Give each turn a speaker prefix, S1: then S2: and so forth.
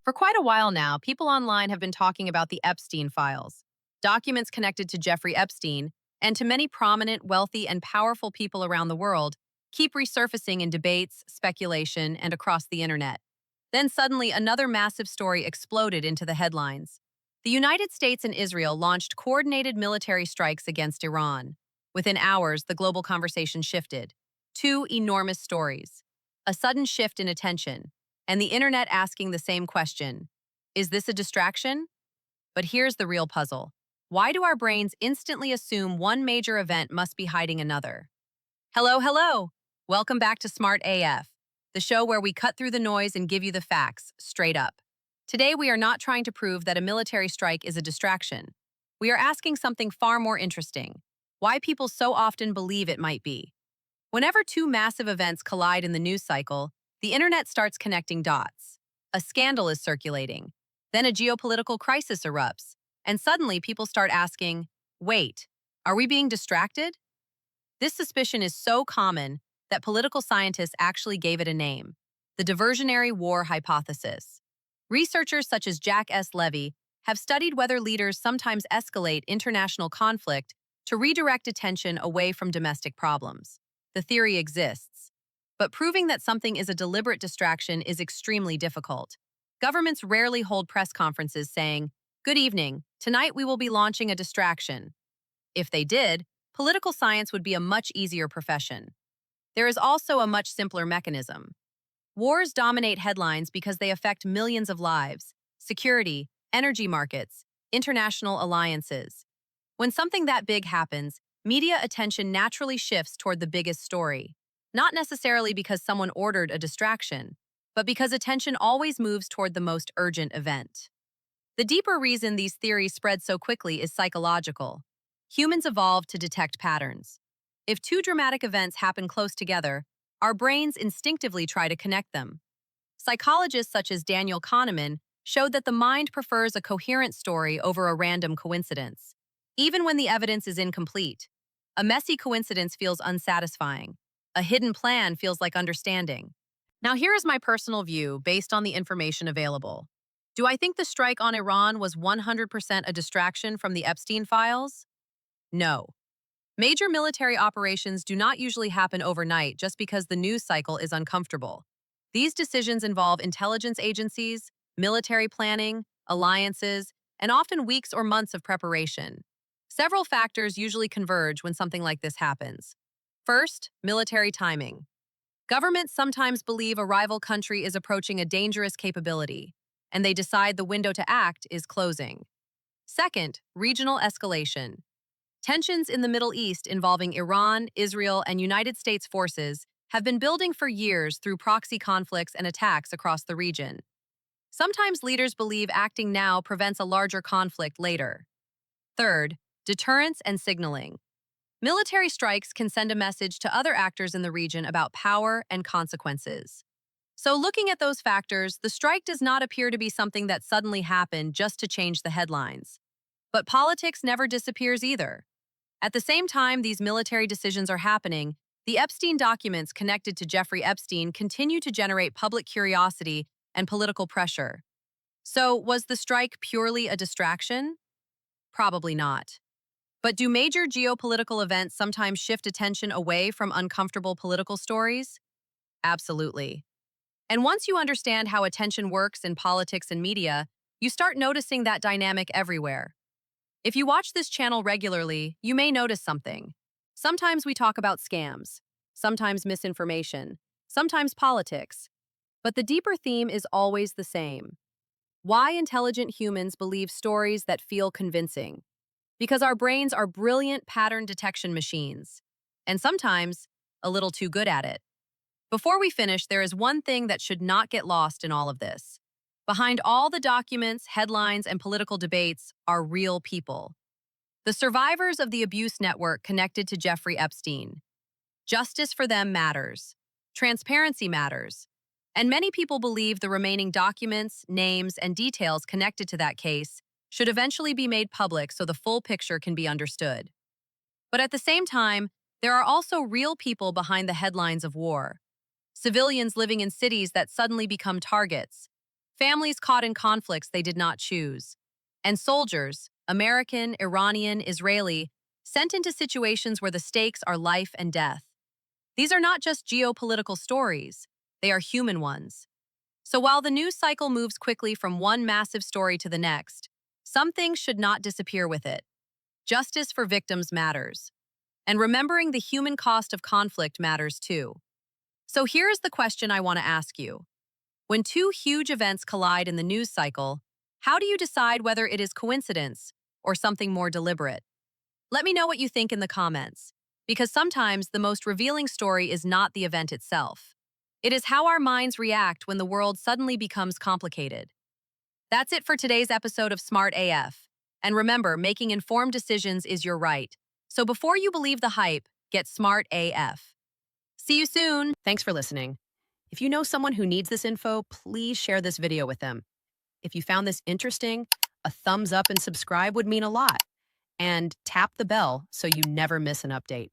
S1: For quite a while now, people online have been talking about the Epstein files, documents connected to Jeffrey Epstein, and to many prominent, wealthy, and powerful people around the world, keep resurfacing in debates, speculation, and across the internet. Then suddenly, another massive story exploded into the headlines. The United States and Israel launched coordinated military strikes against Iran. Within hours, the global conversation shifted. Two enormous stories. A sudden shift in attention, and the internet asking the same question. Is this a distraction? But here's the real puzzle. Why do our brains instantly assume one major event must be hiding another? Hello, hello! Welcome back to Smart AF, the show where we cut through the noise and give you the facts, straight up. Today, we are not trying to prove that a military strike is a distraction. We are asking something far more interesting: why people so often believe it might be. Whenever two massive events collide in the news cycle, the internet starts connecting dots. A scandal is circulating. Then a geopolitical crisis erupts. And suddenly people start asking, wait, are we being distracted? This suspicion is so common that political scientists actually gave it a name: the diversionary war hypothesis. Researchers such as Jack S. Levy have studied whether leaders sometimes escalate international conflict to redirect attention away from domestic problems. The theory exists, but proving that something is a deliberate distraction is extremely difficult. Governments rarely hold press conferences saying, "Good evening, tonight we will be launching a distraction." If they did, political science would be a much easier profession. There is also a much simpler mechanism. Wars dominate headlines because they affect millions of lives, security, energy markets, international alliances. When something that big happens, media attention naturally shifts toward the biggest story, not necessarily because someone ordered a distraction, but because attention always moves toward the most urgent event. The deeper reason these theories spread so quickly is psychological. Humans evolved to detect patterns. If two dramatic events happen close together, our brains instinctively try to connect them. Psychologists such as Daniel Kahneman showed that the mind prefers a coherent story over a random coincidence. Even when the evidence is incomplete, a messy coincidence feels unsatisfying. A hidden plan feels like understanding. Now, here is my personal view based on the information available. Do I think the strike on Iran was 100% a distraction from the Epstein files? No. Major military operations do not usually happen overnight just because the news cycle is uncomfortable. These decisions involve intelligence agencies, military planning, alliances, and often weeks or months of preparation. Several factors usually converge when something like this happens. First, military timing. Governments sometimes believe a rival country is approaching a dangerous capability, and they decide the window to act is closing. Second, regional escalation. Tensions in the Middle East involving Iran, Israel, and United States forces have been building for years through proxy conflicts and attacks across the region. Sometimes leaders believe acting now prevents a larger conflict later. Third, deterrence and signaling. Military strikes can send a message to other actors in the region about power and consequences. So, looking at those factors, the strike does not appear to be something that suddenly happened just to change the headlines. But politics never disappears either. At the same time these military decisions are happening, the Epstein documents connected to Jeffrey Epstein continue to generate public curiosity and political pressure. So, was the strike purely a distraction? Probably not. But do major geopolitical events sometimes shift attention away from uncomfortable political stories? Absolutely. And once you understand how attention works in politics and media, you start noticing that dynamic everywhere. If you watch this channel regularly, you may notice something. Sometimes we talk about scams, sometimes misinformation, sometimes politics. But the deeper theme is always the same: why intelligent humans believe stories that feel convincing. Because our brains are brilliant pattern detection machines, and sometimes a little too good at it. Before we finish, there is one thing that should not get lost in all of this. Behind all the documents, headlines, and political debates are real people. The survivors of the abuse network connected to Jeffrey Epstein. Justice for them matters. Transparency matters. And many people believe the remaining documents, names, and details connected to that case should eventually be made public so the full picture can be understood. But at the same time, there are also real people behind the headlines of war. Civilians living in cities that suddenly become targets. families caught in conflicts they did not choose, and soldiers, American, Iranian, Israeli, sent into situations where the stakes are life and death. These are not just geopolitical stories, they are human ones. So while the news cycle moves quickly from one massive story to the next, some things should not disappear with it. Justice for victims matters. And remembering the human cost of conflict matters too. So here's the question I want to ask you. When two huge events collide in the news cycle, how do you decide whether it is coincidence or something more deliberate? Let me know what you think in the comments, because sometimes the most revealing story is not the event itself. It is how our minds react when the world suddenly becomes complicated. That's it for today's episode of Smart AF. And remember, making informed decisions is your right. So before you believe the hype, get Smart AF. See you soon. Thanks for listening. If you know someone who needs this info, please share this video with them. If you found this interesting, a thumbs up and subscribe would mean a lot. And tap the bell so you never miss an update.